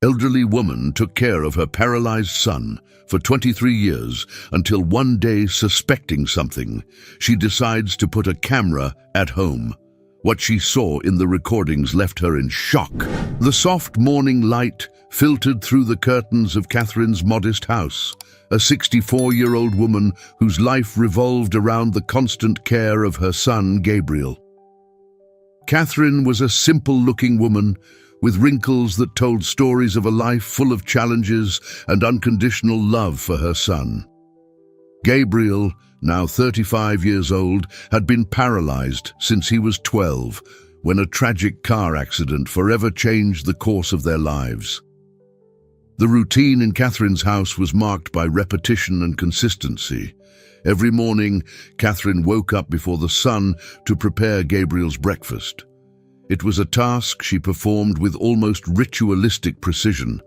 Elderly woman took care of her paralyzed son for 23 years until one day, suspecting something, she decides to put a camera at home. What she saw in the recordings left her in shock. The soft morning light filtered through the curtains of Catherine's modest house, a 64-year-old woman whose life revolved around the constant care of her son, Gabriel. Catherine was a simple-looking woman with wrinkles that told stories of a life full of challenges and unconditional love for her son. Gabriel, now 35 years old, had been paralyzed since he was 12, when a tragic car accident forever changed the course of their lives. The routine in Catherine's house was marked by repetition and consistency. Every morning, Catherine woke up before the sun to prepare Gabriel's breakfast. It was a task she performed with almost ritualistic precision.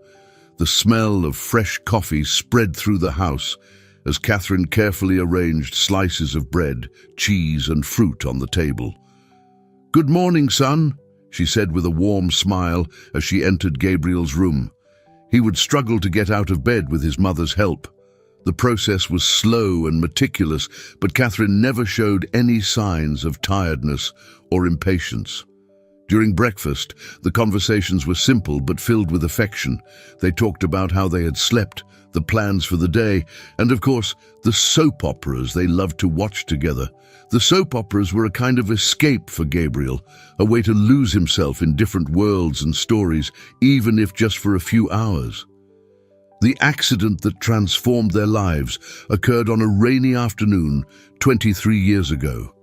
The smell of fresh coffee spread through the house as Catherine carefully arranged slices of bread, cheese, and fruit on the table. "Good morning, son," she said with a warm smile as she entered Gabriel's room. He would struggle to get out of bed with his mother's help. The process was slow and meticulous, but Catherine never showed any signs of tiredness or impatience. During breakfast, the conversations were simple but filled with affection. They talked about how they had slept, the plans for the day, and of course, the soap operas they loved to watch together. The soap operas were a kind of escape for Gabriel, a way to lose himself in different worlds and stories, even if just for a few hours. The accident that transformed their lives occurred on a rainy afternoon 23 years ago.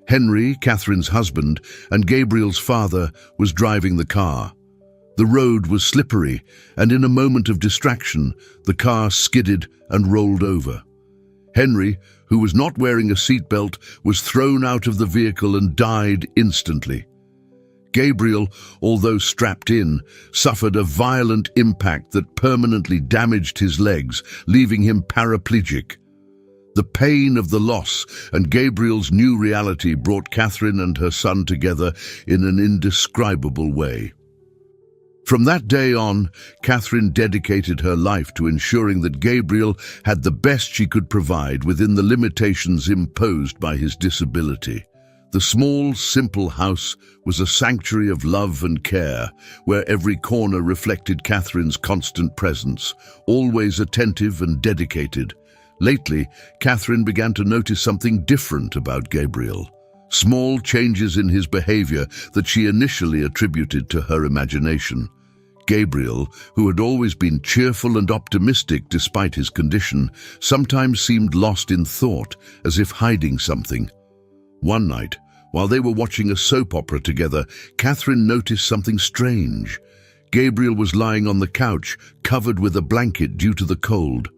Henry, Catherine's husband, and Gabriel's father, was driving the car. The road was slippery, and in a moment of distraction, the car skidded and rolled over. Henry, who was not wearing a seatbelt, was thrown out of the vehicle and died instantly. Gabriel, although strapped in, suffered a violent impact that permanently damaged his legs, leaving him paraplegic. The pain of the loss and Gabriel's new reality brought Catherine and her son together in an indescribable way. From that day on, Catherine dedicated her life to ensuring that Gabriel had the best she could provide within the limitations imposed by his disability. The small, simple house was a sanctuary of love and care, where every corner reflected Catherine's constant presence, always attentive and dedicated. Lately, Catherine began to notice something different about Gabriel. Small changes in his behavior that she initially attributed to her imagination. Gabriel, who had always been cheerful and optimistic despite his condition, sometimes seemed lost in thought, as if hiding something. One night, while they were watching a soap opera together, Catherine noticed something strange. Gabriel was lying on the couch, covered with a blanket due to the cold.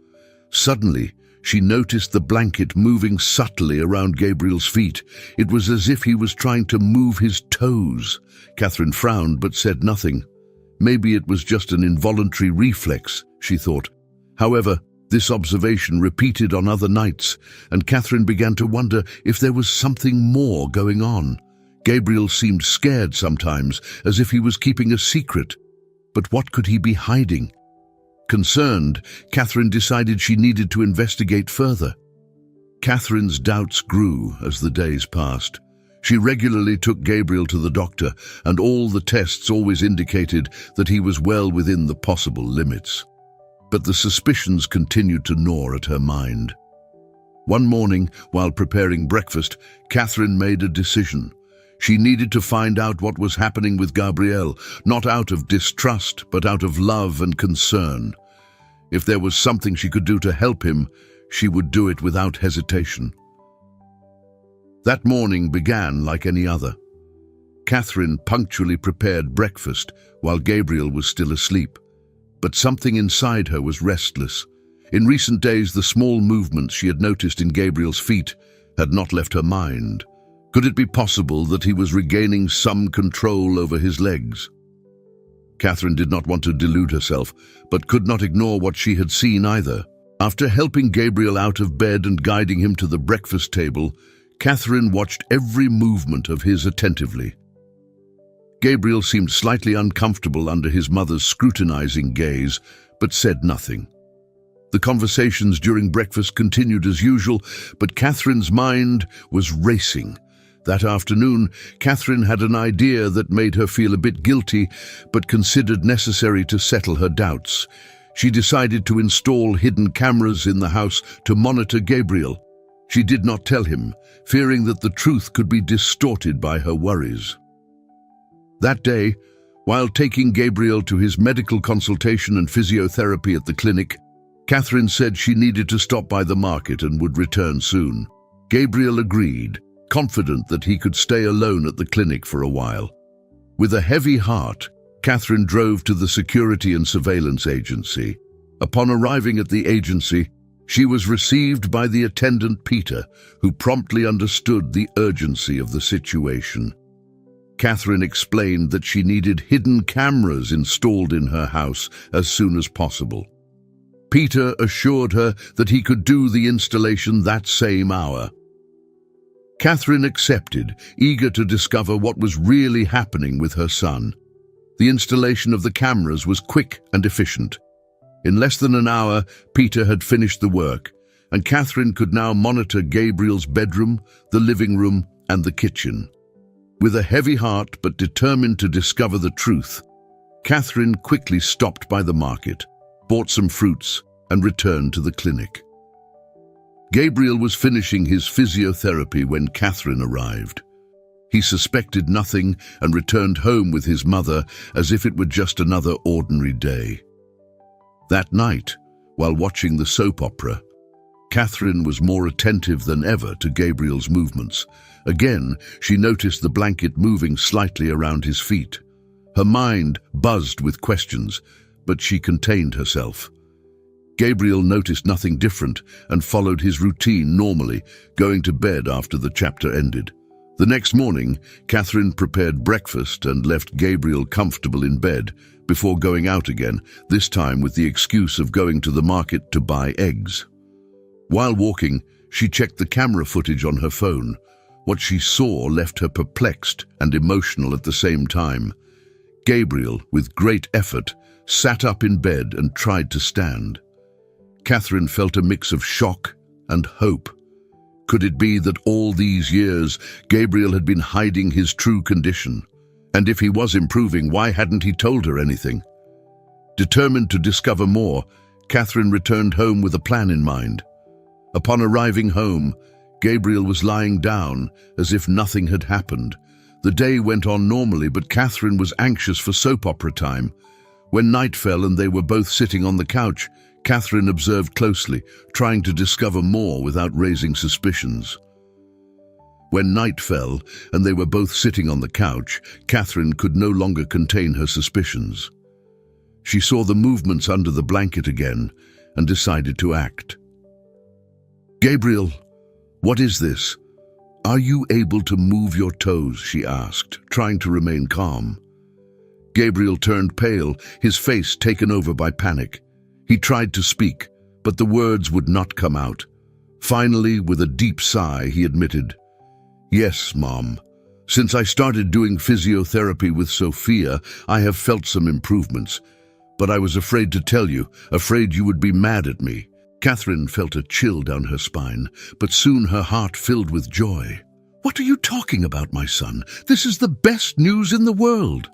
Suddenly, she noticed the blanket moving subtly around Gabriel's feet. It was as if he was trying to move his toes. Catherine frowned but said nothing. Maybe it was just an involuntary reflex, she thought. However, this observation repeated on other nights, and Catherine began to wonder if there was something more going on. Gabriel seemed scared sometimes, as if he was keeping a secret. But what could he be hiding? Concerned, Catherine decided she needed to investigate further. Catherine's doubts grew as the days passed. She regularly took Gabriel to the doctor, and all the tests always indicated that he was well within the possible limits. But the suspicions continued to gnaw at her mind. One morning, while preparing breakfast, Catherine made a decision. She needed to find out what was happening with Gabriel, not out of distrust, but out of love and concern. If there was something she could do to help him, she would do it without hesitation. That morning began like any other. Catherine punctually prepared breakfast while Gabriel was still asleep. But something inside her was restless. In recent days, the small movements she had noticed in Gabriel's feet had not left her mind. Could it be possible that he was regaining some control over his legs? Catherine did not want to delude herself, but could not ignore what she had seen either. After helping Gabriel out of bed and guiding him to the breakfast table, Catherine watched every movement of his attentively. Gabriel seemed slightly uncomfortable under his mother's scrutinizing gaze, but said nothing. The conversations during breakfast continued as usual, but Catherine's mind was racing. That afternoon, Catherine had an idea that made her feel a bit guilty, but considered necessary to settle her doubts. She decided to install hidden cameras in the house to monitor Gabriel. She did not tell him, fearing that the truth could be distorted by her worries. That day, while taking Gabriel to his medical consultation and physiotherapy at the clinic, Catherine said she needed to stop by the market and would return soon. Gabriel agreed, confident that he could stay alone at the clinic for a while. With a heavy heart, Catherine drove to the security and surveillance agency. Upon arriving at the agency, she was received by the attendant Peter, who promptly understood the urgency of the situation. Catherine explained that she needed hidden cameras installed in her house as soon as possible. Peter assured her that he could do the installation that same hour. Catherine accepted, eager to discover what was really happening with her son. The installation of the cameras was quick and efficient. In less than an hour, Peter had finished the work, and Catherine could now monitor Gabriel's bedroom, the living room, and the kitchen. With a heavy heart but determined to discover the truth, Catherine quickly stopped by the market, bought some fruits, and returned to the clinic. Gabriel was finishing his physiotherapy when Catherine arrived. He suspected nothing and returned home with his mother as if it were just another ordinary day. That night, while watching the soap opera, Catherine was more attentive than ever to Gabriel's movements. Again, she noticed the blanket moving slightly around his feet. Her mind buzzed with questions, but she contained herself. Gabriel noticed nothing different and followed his routine normally, going to bed after the chapter ended. The next morning, Catherine prepared breakfast and left Gabriel comfortable in bed before going out again, this time with the excuse of going to the market to buy eggs. While walking, she checked the camera footage on her phone. What she saw left her perplexed and emotional at the same time. Gabriel, with great effort, sat up in bed and tried to stand. Catherine felt a mix of shock and hope. Could it be that all these years Gabriel had been hiding his true condition? And if he was improving, why hadn't he told her anything? Determined to discover more, Catherine returned home with a plan in mind. Upon arriving home, Gabriel was lying down as if nothing had happened. The day went on normally, but Catherine was anxious for soap opera time. When night fell and they were both sitting on the couch, Catherine observed closely, trying to discover more without raising suspicions. When night fell and they were both sitting on the couch, Catherine could no longer contain her suspicions. She saw the movements under the blanket again and decided to act. "Gabriel, what is this? Are you able to move your toes?" she asked, trying to remain calm. Gabriel turned pale, his face taken over by panic. He tried to speak, but the words would not come out. Finally, with a deep sigh, he admitted, "Yes, Mom. Since I started doing physiotherapy with Sophia, I have felt some improvements. But I was afraid to tell you, afraid you would be mad at me." Catherine felt a chill down her spine, but soon her heart filled with joy. "What are you talking about, my son? This is the best news in the world."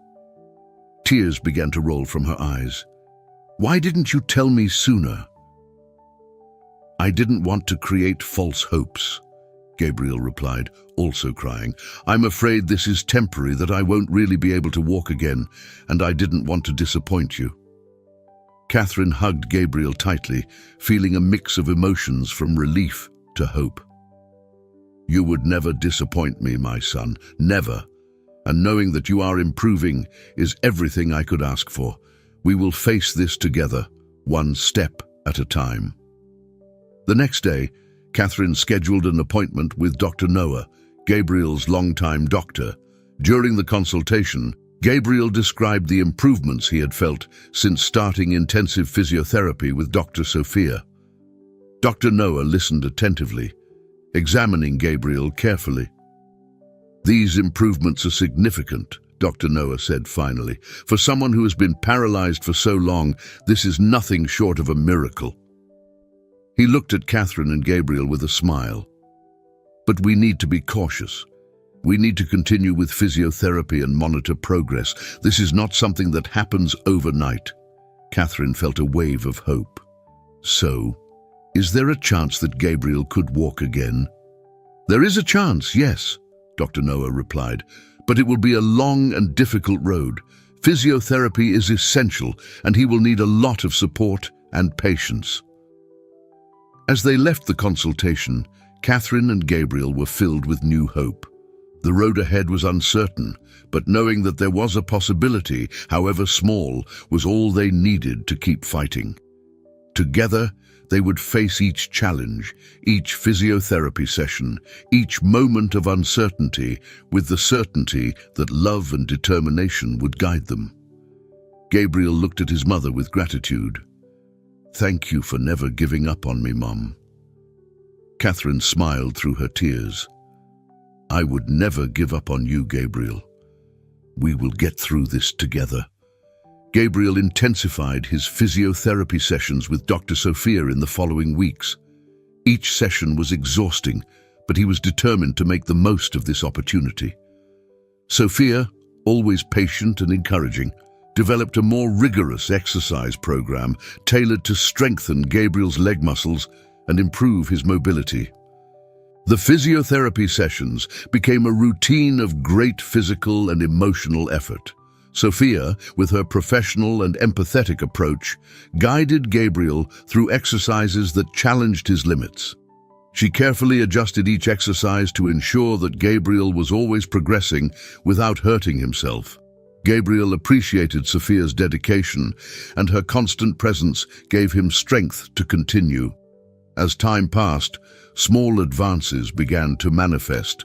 Tears began to roll from her eyes. "Why didn't you tell me sooner?" "I didn't want to create false hopes," Gabriel replied, also crying. "I'm afraid this is temporary, that I won't really be able to walk again, and I didn't want to disappoint you." Catherine hugged Gabriel tightly, feeling a mix of emotions from relief to hope. "You would never disappoint me, my son, never. And knowing that you are improving is everything I could ask for. We will face this together, one step at a time." The next day, Catherine scheduled an appointment with Dr. Noah, Gabriel's longtime doctor. During the consultation, Gabriel described the improvements he had felt since starting intensive physiotherapy with Dr. Sophia. Dr. Noah listened attentively, examining Gabriel carefully. "These improvements are significant Dr. Noah said finally. For someone who has been paralyzed for so long, this is nothing short of a miracle. He looked at Catherine and Gabriel with a smile. But we need to be cautious. We need to continue with physiotherapy and monitor progress. This is not something that happens overnight. Catherine felt a wave of hope. So, is there a chance that Gabriel could walk again? There is a chance, yes, Dr. Noah replied, but it will be a long and difficult road. Physiotherapy is essential, and he will need a lot of support and patience. As they left the consultation, Catherine and Gabriel were filled with new hope. The road ahead was uncertain, but knowing that there was a possibility, however small, was all they needed to keep fighting. Together, they would face each challenge, each physiotherapy session, each moment of uncertainty, with the certainty that love and determination would guide them. Gabriel looked at his mother with gratitude. "Thank you for never giving up on me, Mom." Catherine smiled through her tears. "I would never give up on you, Gabriel. We will get through this together." Gabriel intensified his physiotherapy sessions with Dr. Sophia in the following weeks. Each session was exhausting, but he was determined to make the most of this opportunity. Sophia, always patient and encouraging, developed a more rigorous exercise program tailored to strengthen Gabriel's leg muscles and improve his mobility. The physiotherapy sessions became a routine of great physical and emotional effort. Sophia, with her professional and empathetic approach, guided Gabriel through exercises that challenged his limits. She carefully adjusted each exercise to ensure that Gabriel was always progressing without hurting himself. Gabriel appreciated Sophia's dedication, and her constant presence gave him strength to continue. As time passed, small advances began to manifest.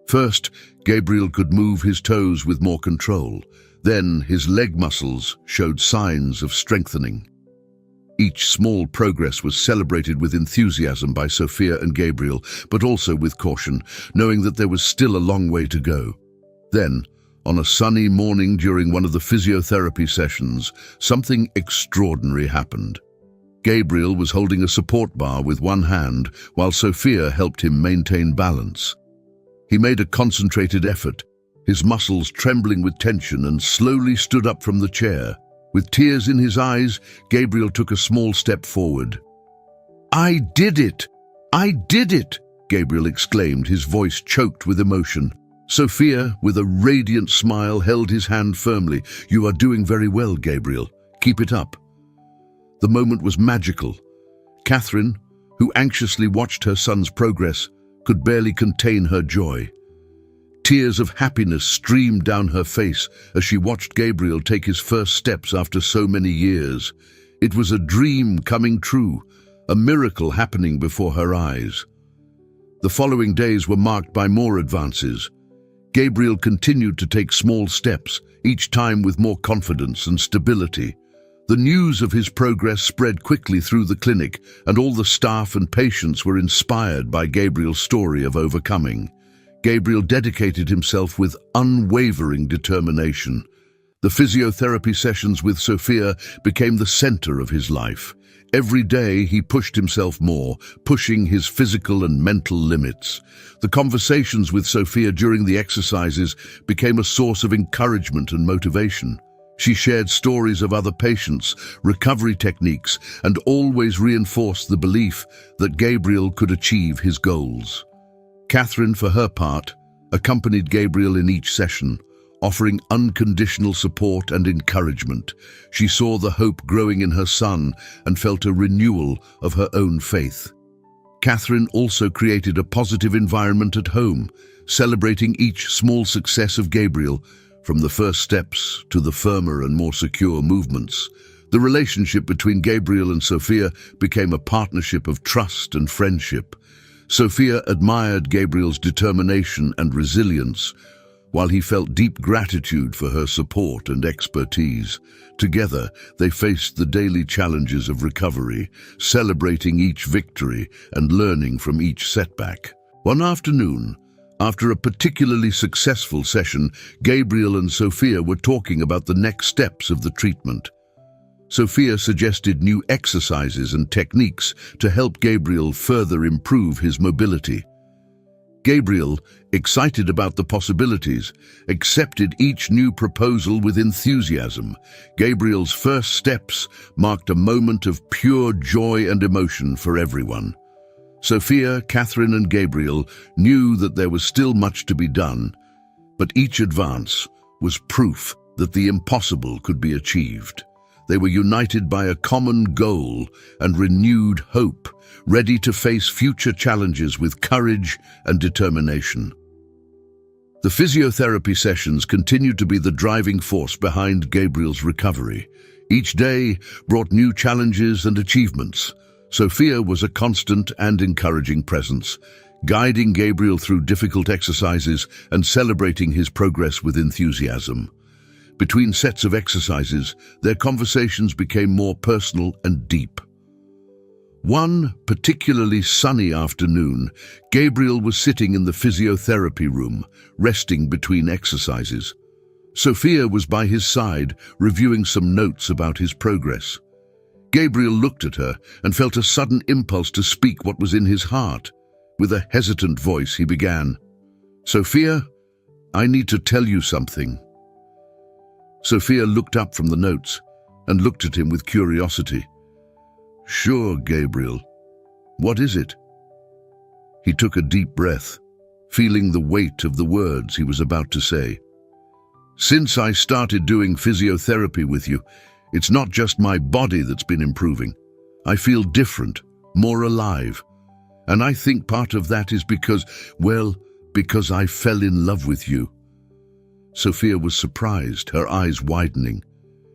First, Gabriel could move his toes with more control. Then his leg muscles showed signs of strengthening. Each small progress was celebrated with enthusiasm by Sophia and Gabriel, but also with caution, knowing that there was still a long way to go. Then, on a sunny morning during one of the physiotherapy sessions, something extraordinary happened. Gabriel was holding a support bar with one hand, while Sophia helped him maintain balance. He made a concentrated effort, his muscles trembling with tension, and slowly stood up from the chair. With tears in his eyes, Gabriel took a small step forward. "I did it! I did it!" Gabriel exclaimed, his voice choked with emotion. Sophia, with a radiant smile, held his hand firmly. "You are doing very well, Gabriel. Keep it up." The moment was magical. Catherine, who anxiously watched her son's progress, could barely contain her joy. Tears of happiness streamed down her face as she watched Gabriel take his first steps after so many years. It was a dream coming true, a miracle happening before her eyes. The following days were marked by more advances. Gabriel continued to take small steps, each time with more confidence and stability. The news of his progress spread quickly through the clinic, and all the staff and patients were inspired by Gabriel's story of overcoming. Gabriel dedicated himself with unwavering determination. The physiotherapy sessions with Sophia became the center of his life. Every day he pushed himself more, pushing his physical and mental limits. The conversations with Sophia during the exercises became a source of encouragement and motivation. She shared stories of other patients, recovery techniques, and always reinforced the belief that Gabriel could achieve his goals. Catherine, for her part, accompanied Gabriel in each session, offering unconditional support and encouragement. She saw the hope growing in her son and felt a renewal of her own faith. Catherine also created a positive environment at home, celebrating each small success of Gabriel, from the first steps to the firmer and more secure movements. The relationship between Gabriel and Sophia became a partnership of trust and friendship. Sophia admired Gabriel's determination and resilience, while he felt deep gratitude for her support and expertise. Together, they faced the daily challenges of recovery, celebrating each victory and learning from each setback. One afternoon, After a particularly successful session, Gabriel and Sophia were talking about the next steps of the treatment. Sophia suggested new exercises and techniques to help Gabriel further improve his mobility. Gabriel, excited about the possibilities, accepted each new proposal with enthusiasm. Gabriel's first steps marked a moment of pure joy and emotion for everyone. Sophia, Catherine, and Gabriel knew that there was still much to be done, but each advance was proof that the impossible could be achieved. They were united by a common goal and renewed hope, ready to face future challenges with courage and determination. The physiotherapy sessions continued to be the driving force behind Gabriel's recovery. Each day brought new challenges and achievements. Sophia was a constant and encouraging presence, guiding Gabriel through difficult exercises and celebrating his progress with enthusiasm. Between sets of exercises, their conversations became more personal and deep. One particularly sunny afternoon, Gabriel was sitting in the physiotherapy room, resting between exercises. Sophia was by his side, reviewing some notes about his progress. Gabriel looked at her and felt a sudden impulse to speak what was in his heart. With a hesitant voice, he began, "Sophia, I need to tell you something." Sophia looked up from the notes and looked at him with curiosity. "Sure, Gabriel. What is it?" He took a deep breath, feeling the weight of the words he was about to say. "Since I started doing physiotherapy with you, it's not just my body that's been improving. I feel different, more alive. And I think part of that is because I fell in love with you." Sophia was surprised, her eyes widening.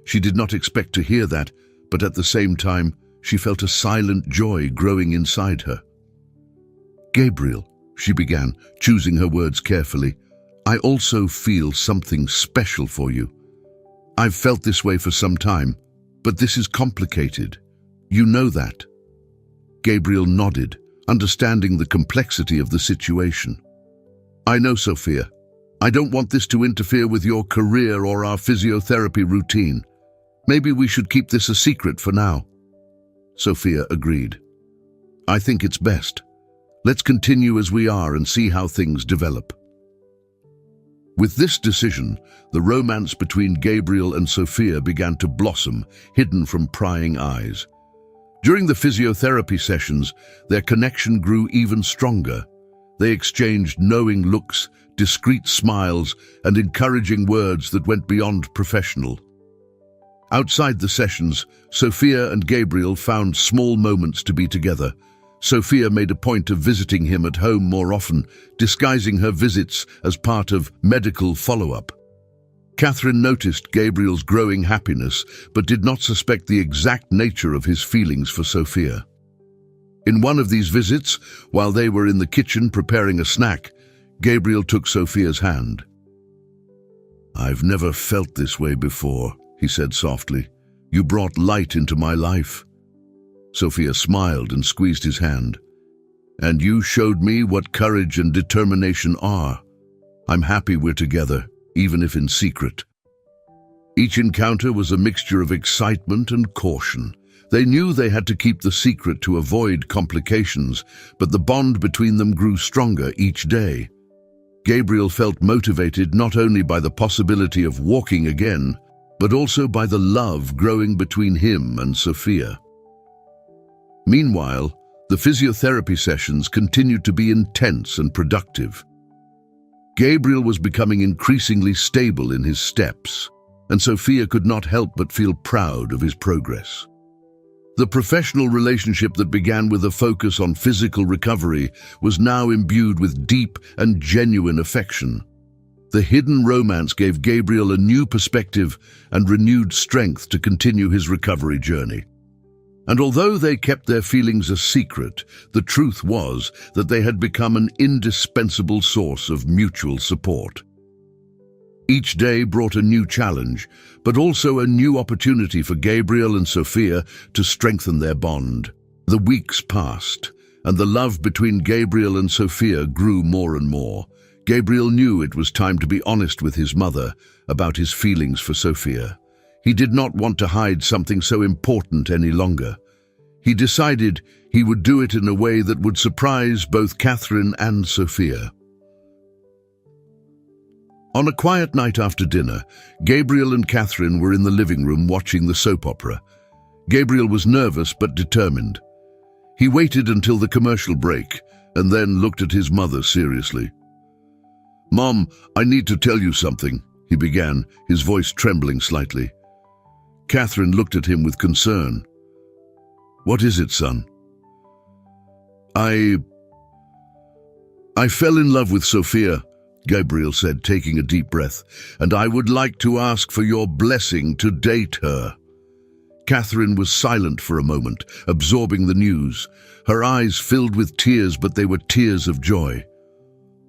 She did not expect to hear that, but at the same time, she felt a silent joy growing inside her. "Gabriel," she began, choosing her words carefully, "I also feel something special for you. I've felt this way for some time, but this is complicated. You know that." Gabriel nodded, understanding the complexity of the situation. "I know, Sophia. I don't want this to interfere with your career or our physiotherapy routine. Maybe we should keep this a secret for now." Sophia agreed. "I think it's best. Let's continue as we are and see how things develop." With this decision, the romance between Gabriel and Sophia began to blossom, hidden from prying eyes. During the physiotherapy sessions, their connection grew even stronger. They exchanged knowing looks, discreet smiles, and encouraging words that went beyond professional. Outside the sessions, Sophia and Gabriel found small moments to be together. Sophia made a point of visiting him at home more often, disguising her visits as part of medical follow-up. Catherine noticed Gabriel's growing happiness, but did not suspect the exact nature of his feelings for Sophia. In one of these visits, while they were in the kitchen preparing a snack, Gabriel took Sophia's hand. "I've never felt this way before," he said softly. "You brought light into my life." Sophia smiled and squeezed his hand. "And you showed me what courage and determination are. I'm happy we're together, even if in secret." Each encounter was a mixture of excitement and caution. They knew they had to keep the secret to avoid complications, but the bond between them grew stronger each day. Gabriel felt motivated not only by the possibility of walking again, but also by the love growing between him and Sophia. Meanwhile, the physiotherapy sessions continued to be intense and productive. Gabriel was becoming increasingly stable in his steps, and Sophia could not help but feel proud of his progress. The professional relationship that began with a focus on physical recovery was now imbued with deep and genuine affection. The hidden romance gave Gabriel a new perspective and renewed strength to continue his recovery journey. And although they kept their feelings a secret, the truth was that they had become an indispensable source of mutual support. Each day brought a new challenge, but also a new opportunity for Gabriel and Sophia to strengthen their bond. The weeks passed, and the love between Gabriel and Sophia grew more and more. Gabriel knew it was time to be honest with his mother about his feelings for Sophia. He did not want to hide something so important any longer. He decided he would do it in a way that would surprise both Catherine and Sophia. On a quiet night after dinner, Gabriel and Catherine were in the living room watching the soap opera. Gabriel was nervous but determined. He waited until the commercial break and then looked at his mother seriously. "Mom, I need to tell you something," he began, his voice trembling slightly. Catherine looked at him with concern. "What is it, son?" I fell in love with Sophia," Gabriel said, taking a deep breath, "and I would like to ask for your blessing to date her." Catherine was silent for a moment, absorbing the news. Her eyes filled with tears, but they were tears of joy.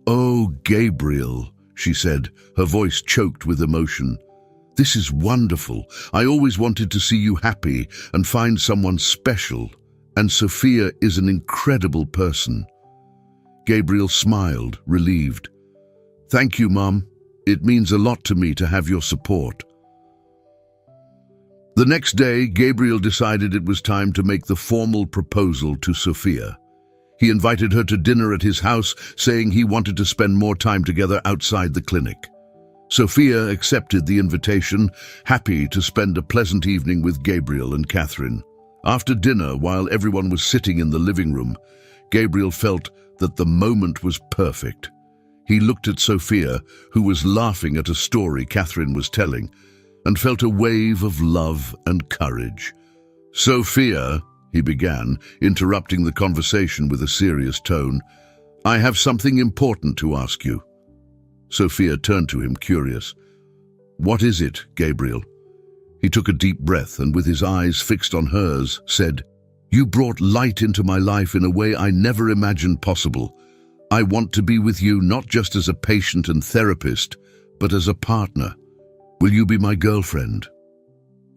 "Oh, Gabriel," she said, her voice choked with emotion. "This is wonderful. I always wanted to see you happy and find someone special, and Sophia is an incredible person." Gabriel smiled, relieved. "Thank you, Mom. It means a lot to me to have your support." The next day, Gabriel decided it was time to make the formal proposal to Sophia. He invited her to dinner at his house, saying he wanted to spend more time together outside the clinic. Sophia accepted the invitation, happy to spend a pleasant evening with Gabriel and Catherine. After dinner, while everyone was sitting in the living room, Gabriel felt that the moment was perfect. He looked at Sophia, who was laughing at a story Catherine was telling, and felt a wave of love and courage. "Sophia," he began, interrupting the conversation with a serious tone, "I have something important to ask you." Sophia turned to him, curious. "What is it, Gabriel?" He took a deep breath and, with his eyes fixed on hers, said, "You brought light into my life in a way I never imagined possible. I want to be with you not just as a patient and therapist, but as a partner. Will you be my girlfriend?"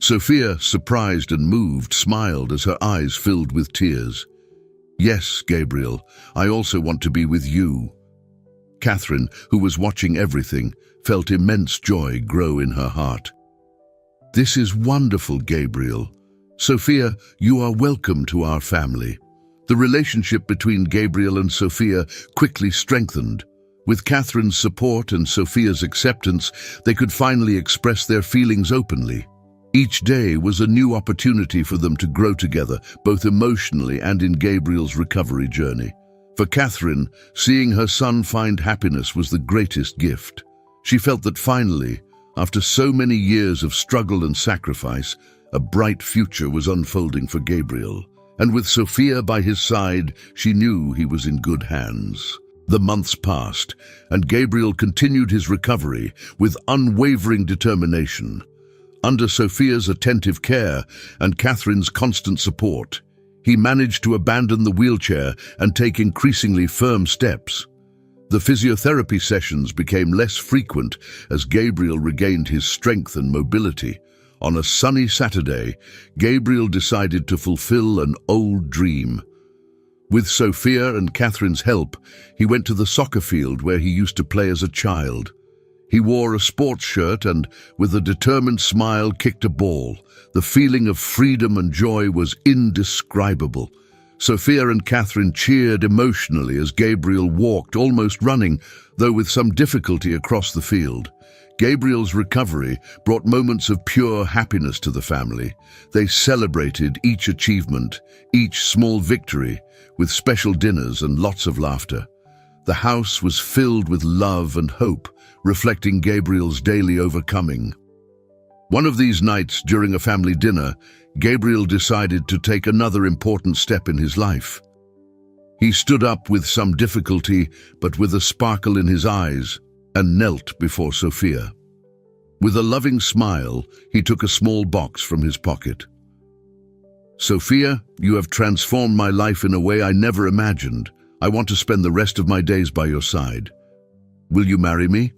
Sophia, surprised and moved, smiled as her eyes filled with tears. "Yes, Gabriel, I also want to be with you." Catherine, who was watching everything, felt immense joy grow in her heart. "This is wonderful, Gabriel. Sophia, you are welcome to our family." The relationship between Gabriel and Sophia quickly strengthened. With Catherine's support and Sophia's acceptance, they could finally express their feelings openly. Each day was a new opportunity for them to grow together, both emotionally and in Gabriel's recovery journey. For Catherine, seeing her son find happiness was the greatest gift. She felt that finally, after so many years of struggle and sacrifice, a bright future was unfolding for Gabriel. And with Sophia by his side, she knew he was in good hands. The months passed, and Gabriel continued his recovery with unwavering determination. Under Sophia's attentive care and Catherine's constant support, he managed to abandon the wheelchair and take increasingly firm steps. The physiotherapy sessions became less frequent as Gabriel regained his strength and mobility. On a sunny Saturday, Gabriel decided to fulfill an old dream. With Sophia and Catherine's help, he went to the soccer field where he used to play as a child. He wore a sports shirt and, with a determined smile, kicked a ball. The feeling of freedom and joy was indescribable. Sophia and Catherine cheered emotionally as Gabriel walked, almost running, though with some difficulty, across the field. Gabriel's recovery brought moments of pure happiness to the family. They celebrated each achievement, each small victory, with special dinners and lots of laughter. The house was filled with love and hope, reflecting Gabriel's daily overcoming. One of these nights, during a family dinner, Gabriel decided to take another important step in his life. He stood up with some difficulty, but with a sparkle in his eyes, and knelt before Sophia. With a loving smile, he took a small box from his pocket. "Sophia, you have transformed my life in a way I never imagined. I want to spend the rest of my days by your side. Will you marry me?"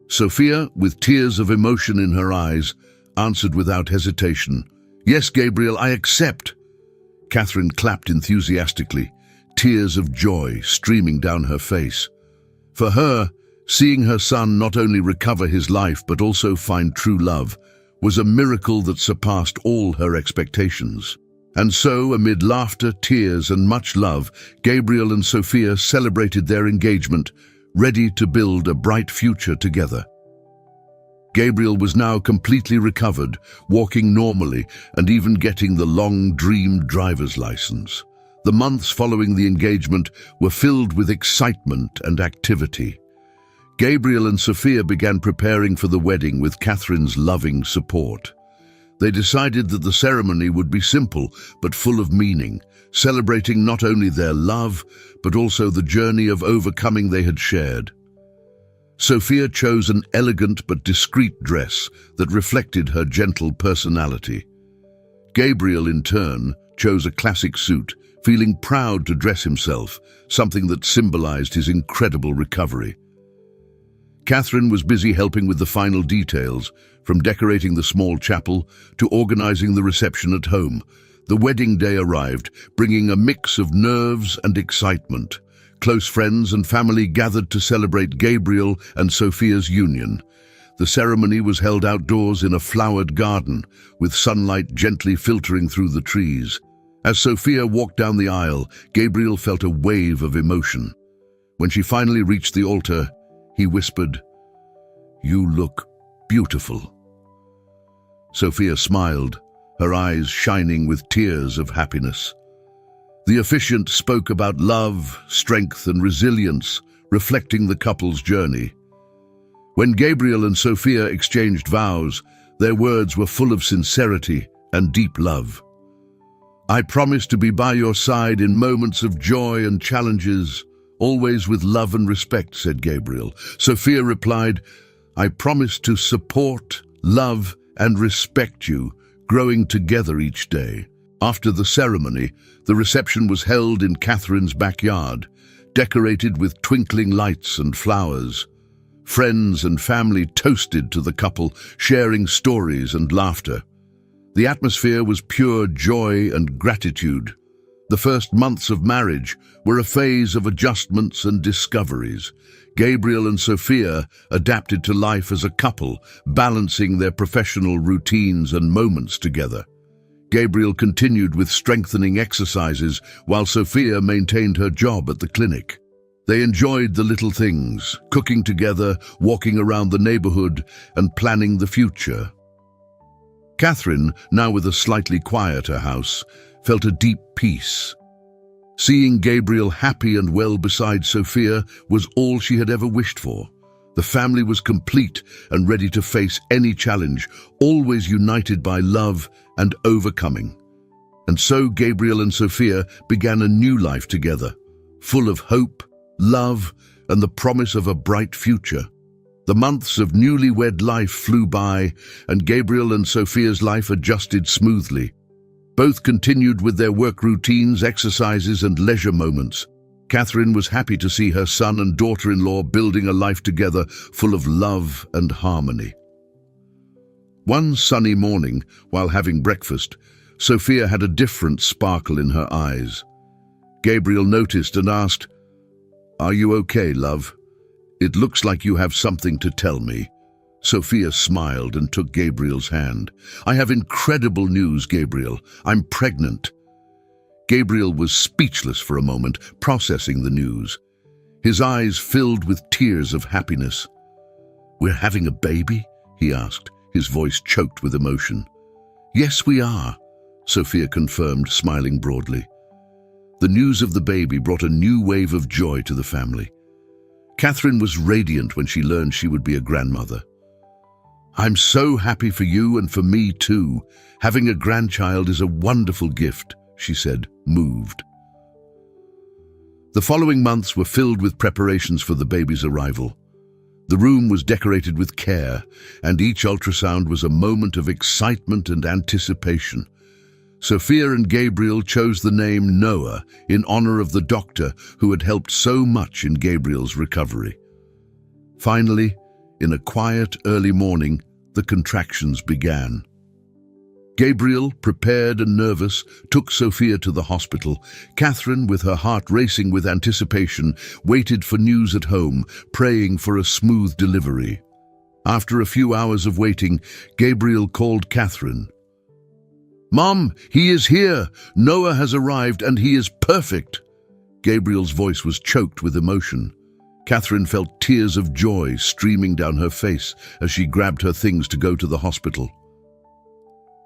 Sophia, with tears of emotion in her eyes, answered without hesitation, "Yes, Gabriel, I accept." Catherine clapped enthusiastically, tears of joy streaming down her face. For her, seeing her son not only recover his life but also find true love was a miracle that surpassed all her expectations. And so, amid laughter, tears, and much love, Gabriel and Sophia celebrated their engagement, ready to build a bright future together. Gabriel was now completely recovered, walking normally and even getting the long-dreamed driver's license. The months following the engagement were filled with excitement and activity. Gabriel and Sophia began preparing for the wedding with Catherine's loving support. They decided that the ceremony would be simple but full of meaning, celebrating not only their love but also the journey of overcoming they had shared. Sophia chose an elegant but discreet dress that reflected her gentle personality. Gabriel, in turn, chose a classic suit, feeling proud to dress himself, something that symbolized his incredible recovery. Catherine was busy helping with the final details, from decorating the small chapel to organizing the reception at home. The wedding day arrived, bringing a mix of nerves and excitement. Close friends and family gathered to celebrate Gabriel and Sophia's union. The ceremony was held outdoors in a flowered garden, with sunlight gently filtering through the trees. As Sophia walked down the aisle, Gabriel felt a wave of emotion. When she finally reached the altar, he whispered, "You look beautiful." Sophia smiled, her eyes shining with tears of happiness. The officiant spoke about love, strength, and resilience, reflecting the couple's journey. When Gabriel and Sophia exchanged vows, their words were full of sincerity and deep love. "I promise to be by your side in moments of joy and challenges, always with love and respect," said Gabriel. Sophia replied, "I promise to support, love, and respect you, growing together each day." After the ceremony, the reception was held in Catherine's backyard, decorated with twinkling lights and flowers. Friends and family toasted to the couple, sharing stories and laughter. The atmosphere was pure joy and gratitude. The first months of marriage were a phase of adjustments and discoveries. Gabriel and Sophia adapted to life as a couple, balancing their professional routines and moments together. Gabriel continued with strengthening exercises, while Sophia maintained her job at the clinic. They enjoyed the little things, cooking together, walking around the neighborhood, and planning the future. Catherine, now with a slightly quieter house, felt a deep peace. Seeing Gabriel happy and well beside Sophia was all she had ever wished for. The family was complete and ready to face any challenge, always united by love and overcoming. And so Gabriel and Sophia began a new life together, full of hope, love, and the promise of a bright future. The months of newlywed life flew by, and Gabriel and Sophia's life adjusted smoothly. Both continued with their work routines, exercises, and leisure moments. Catherine was happy to see her son and daughter-in-law building a life together full of love and harmony. One sunny morning, while having breakfast, Sophia had a different sparkle in her eyes. Gabriel noticed and asked, "Are you okay, love? It looks like you have something to tell me." Sophia smiled and took Gabriel's hand. "I have incredible news, Gabriel. I'm pregnant." Gabriel was speechless for a moment, processing the news. His eyes filled with tears of happiness. "We're having a baby?" he asked, his voice choked with emotion. "Yes, we are," Sophia confirmed, smiling broadly. The news of the baby brought a new wave of joy to the family. Catherine was radiant when she learned she would be a grandmother. "I'm so happy for you and for me too. Having a grandchild is a wonderful gift," she said, moved. The following months were filled with preparations for the baby's arrival. The room was decorated with care, and each ultrasound was a moment of excitement and anticipation. Sophia and Gabriel chose the name Noah in honor of the doctor who had helped so much in Gabriel's recovery. Finally, in a quiet early morning, the contractions began. Gabriel, prepared and nervous, took Sophia to the hospital. Catherine, with her heart racing with anticipation, waited for news at home, praying for a smooth delivery. After a few hours of waiting, Gabriel called Catherine. "Mom, he is here! Noah has arrived and he is perfect!" Gabriel's voice was choked with emotion. Catherine felt tears of joy streaming down her face as she grabbed her things to go to the hospital.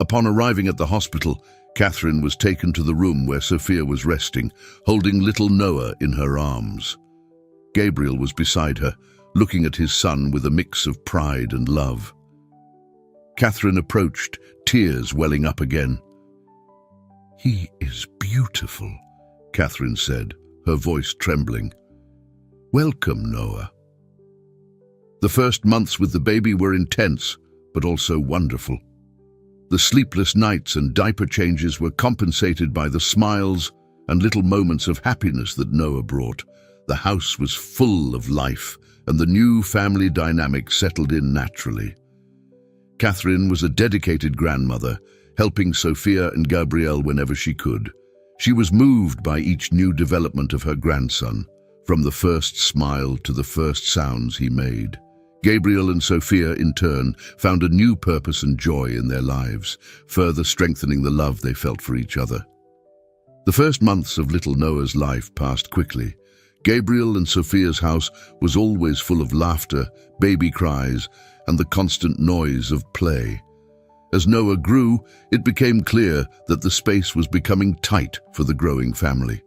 Upon arriving at the hospital, Catherine was taken to the room where Sophia was resting, holding little Noah in her arms. Gabriel was beside her, looking at his son with a mix of pride and love. Catherine approached, tears welling up again. "He is beautiful," Catherine said, her voice trembling. "Welcome, Noah." The first months with the baby were intense, but also wonderful. The sleepless nights and diaper changes were compensated by the smiles and little moments of happiness that Noah brought. The house was full of life, and the new family dynamic settled in naturally. Catherine was a dedicated grandmother, helping Sophia and Gabriel whenever she could. She was moved by each new development of her grandson, from the first smile to the first sounds he made. Gabriel and Sophia, in turn, found a new purpose and joy in their lives, further strengthening the love they felt for each other. The first months of little Noah's life passed quickly. Gabriel and Sophia's house was always full of laughter, baby cries, and the constant noise of play. As Noah grew, it became clear that the space was becoming tight for the growing family.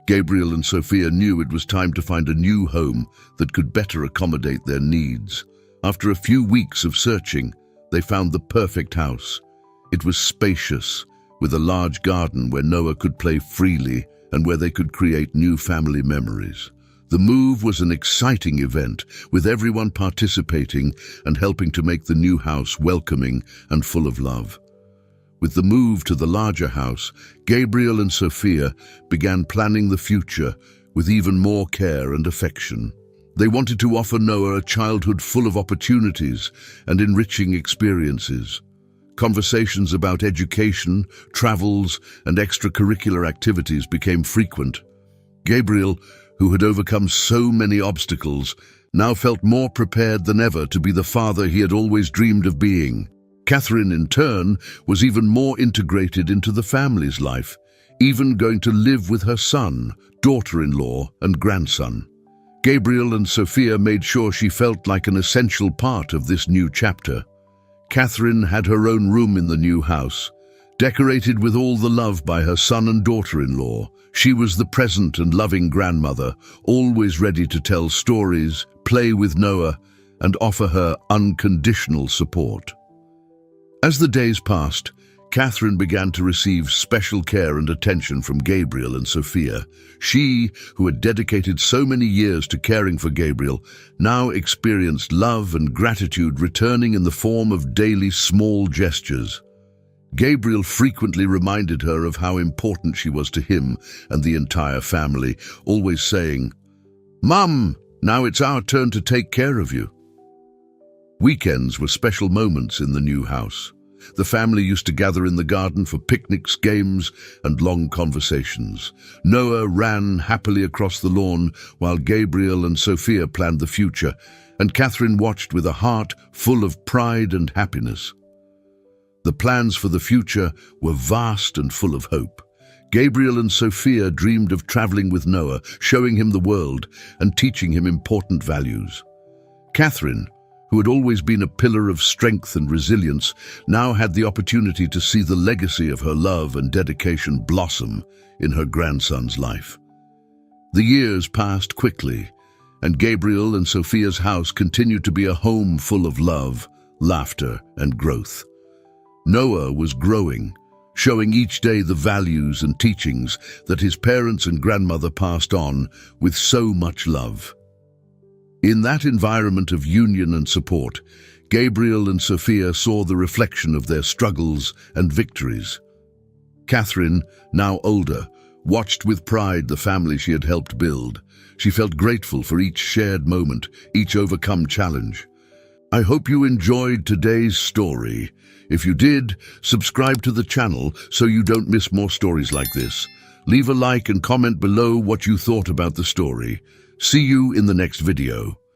Gabriel and Sophia knew it was time to find a new home that could better accommodate their needs. After a few weeks of searching, they found the perfect house. It was spacious, with a large garden where Noah could play freely and where they could create new family memories. The move was an exciting event, with everyone participating and helping to make the new house welcoming and full of love. With the move to the larger house, Gabriel and Sophia began planning the future with even more care and affection. They wanted to offer Noah a childhood full of opportunities and enriching experiences. Conversations about education, travels, and extracurricular activities became frequent. Gabriel, who had overcome so many obstacles, now felt more prepared than ever to be the father he had always dreamed of being. Catherine, in turn, was even more integrated into the family's life, even going to live with her son, daughter-in-law, and grandson. Gabriel and Sophia made sure she felt like an essential part of this new chapter. Catherine had her own room in the new house, decorated with all the love by her son and daughter-in-law. She was the present and loving grandmother, always ready to tell stories, play with Noah, and offer her unconditional support. As the days passed, Catherine began to receive special care and attention from Gabriel and Sophia. She, who had dedicated so many years to caring for Gabriel, now experienced love and gratitude returning in the form of daily small gestures. Gabriel frequently reminded her of how important she was to him and the entire family, always saying, "Mum, now it's our turn to take care of you." Weekends were special moments in the new house. The family used to gather in the garden for picnics, games, and long conversations. Noah ran happily across the lawn while Gabriel and Sophia planned the future, and Catherine watched with a heart full of pride and happiness. The plans for the future were vast and full of hope. Gabriel and Sophia dreamed of traveling with Noah, showing him the world and teaching him important values. Catherine, who had always been a pillar of strength and resilience, now had the opportunity to see the legacy of her love and dedication blossom in her grandson's life. The years passed quickly, and Gabriel and Sophia's house continued to be a home full of love, laughter, and growth. Noah was growing, showing each day the values and teachings that his parents and grandmother passed on with so much love. In that environment of union and support, Gabriel and Sophia saw the reflection of their struggles and victories. Catherine, now older, watched with pride the family she had helped build. She felt grateful for each shared moment, each overcome challenge. I hope you enjoyed today's story. If you did, subscribe to the channel so you don't miss more stories like this. Leave a like and comment below what you thought about the story. See you in the next video.